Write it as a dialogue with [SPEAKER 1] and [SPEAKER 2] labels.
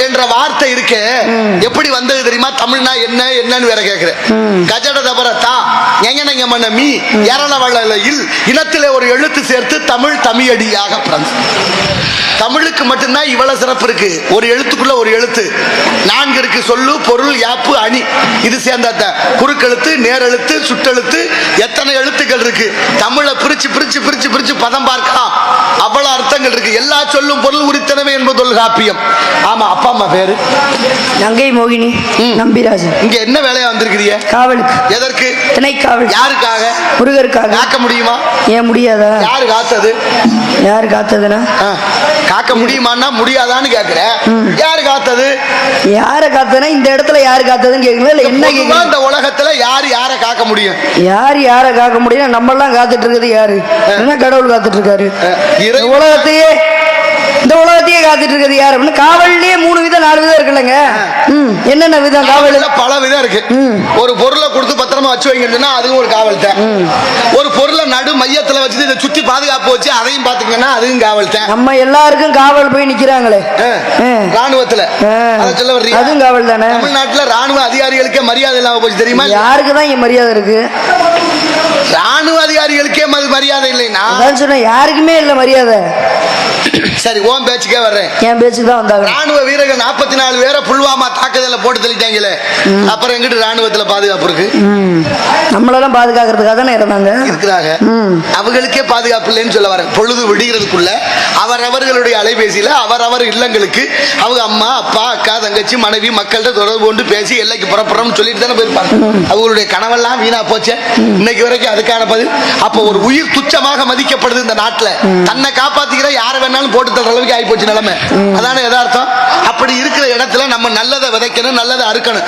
[SPEAKER 1] என்ற வார்த்தை இருக்கு. எப்படி வந்தது தெரியுமா? தமிழ்னா என்ன என்னன்னு வேற கேக்குறேன். கஜட தபரத்தா எங்கனங்க மன்ன மீ எரளவளையில் இனத்திலே ஒரு எழுத்து சேர்த்து தமிழ் தமிழடியாக பிறந்து. தமிழுக்கு மட்டும்தான் இவ்வளவு சிறப்பு இருக்கு. ஒரு எழுத்துக்குள்ள ஒரு எழுத்து 4 இருக்கு. சொல்லு, பொருள், யாப்பு, அணி. இது சேர்ந்த குறுக்கெழுத்து, நேரெழுத்து, சுட்டெழுத்து, எத்தனை எழுத்துக்கள் இருக்கு. தமிழை பிரிச்சு பிரிச்சு பிரிச்சு பிரிச்சு பதம் பார்க்கலாம். அவ்வளவு அர்த்தங்கள் இருக்கு. எல்லா சொல்லும் பொருள் உரித்தனவே என்பது காப்பியம். ஆமா. அப்பா அம்மா பேரு
[SPEAKER 2] நங்கை மோகினி நம்பிராஜன்.
[SPEAKER 1] இங்க என்ன வேலையா வந்திருக்கிறீங்க?
[SPEAKER 2] காவலுக்கு.
[SPEAKER 1] எதற்கு?
[SPEAKER 2] திணைக்காவல்.
[SPEAKER 1] யாருக்காக?
[SPEAKER 2] முருகருக்காக.
[SPEAKER 1] காக்க முடியுமா?
[SPEAKER 2] ஏன் முடியாதா?
[SPEAKER 1] யாரு காத்தது?
[SPEAKER 2] யாரு காத்ததுன்னா
[SPEAKER 1] காக்க முடியுமான்னா முடியாதான்னு கேக்குறேன். யாரு காத்தது?
[SPEAKER 2] யார காத்ததுன்னா இந்த இடத்துல யாரு காத்ததுன்னு கேக்குறீங்களா இல்ல என்ன கேக்குறீங்க? இந்த
[SPEAKER 1] உலகத்துல யாரு யார காக்க முடியும்?
[SPEAKER 2] யார காக்க முடியும்? நம்ம எல்லாம் காத்துட்டு இருக்குது யாரு? என்ன கடவுள் காத்துட்டு இருக்காரு? இந்த உலகத்தையே காத்துட்டு இருக்குது யாரு? காவல்லே 3 விதம் 4 விதம் இருக்குல்லங்க. என்னென்ன விதம்? காவல்
[SPEAKER 1] பல விதம் இருக்கு. ஒரு பொருளை கொடுத்து பத்திரமா வச்சு வைங்கன்னா அதுவும் ஒரு காவல் தான். ஒரு பொருளை நடு மையத்துல வச்சு இதை சுத்தி பாதுகாப்பு வச்சு அதையும் பாத்துக்கங்கன்னா அதுவும் காவல் தான்.
[SPEAKER 2] நம்ம எல்லாருக்கும் காவல் போய் நிக்கிறாங்களே
[SPEAKER 1] ராணுவத்துல, சொல்ல வர்றீங்க,
[SPEAKER 2] அதுவும் காவல் தானே.
[SPEAKER 1] தமிழ்நாட்டுல ராணுவ அதிகாரிகளுக்கே மரியாதை இல்லாம போச்சு தெரியுமா?
[SPEAKER 2] யாருக்குதான் இங்க மரியாதை இருக்கு?
[SPEAKER 1] ராணுவ அதிகாரிகளுக்கே மரியாதை இல்லைன்னா
[SPEAKER 2] சொன்ன யாருக்குமே இல்ல மரியாதை.
[SPEAKER 1] சரி, ஓம் பேச்சுக்கே வர்றேன்.
[SPEAKER 2] என் பேச்சுக்கு தான் வந்தாங்க.
[SPEAKER 1] ராணுவ வீரர்கள் 44 பேரை புல்வாமா தாக்குதல போட்டு தள்ளிட்டாங்களே, அப்புறம் எங்கிட்டு ராணுவத்துல பாதுகாப்பு இருக்கு?
[SPEAKER 2] நம்மளெல்லாம் பாதுகாக்கிறதுக்காக தானே இருந்தாங்க
[SPEAKER 1] இருக்கிறாங்க. அவங்களுக்கே பாதுகாப்பு இல்லைன்னு சொல்ல வரேன். பொழுது விடுகிறதுக்குள்ள அவரவர்களுடைய அலைபேசியில அவரவர் இல்லங்களுக்கு அவங்க அம்மா அப்பா அக்கா தங்கச்சி மனைவி மக்கள்கிட்ட தொடர்பு கொண்டு பேசி எல்லைக்கு புறப்புறம்னு சொல்லிட்டு தானே போயிருப்பாங்க. அவங்களுடைய கனவெல்லாம் வீணா போச்சு. இன்னைக்கு வரைக்கும் அதுக்கான பதில். அப்போ ஒரு உயிர் துச்சமாக மதிக்கப்படுது இந்த நாட்டுல. தன்னை காப்பாத்திக்கிற யார வேணாலும் போட்டு தர அளவுக்கு ஆகி போச்சு நிலைமை. அதான யதார்த்தம். அப்படி இருக்கிற இடத்துல நம்ம நல்லதை விதைக்கணும், நல்லதை அறுக்கணும்.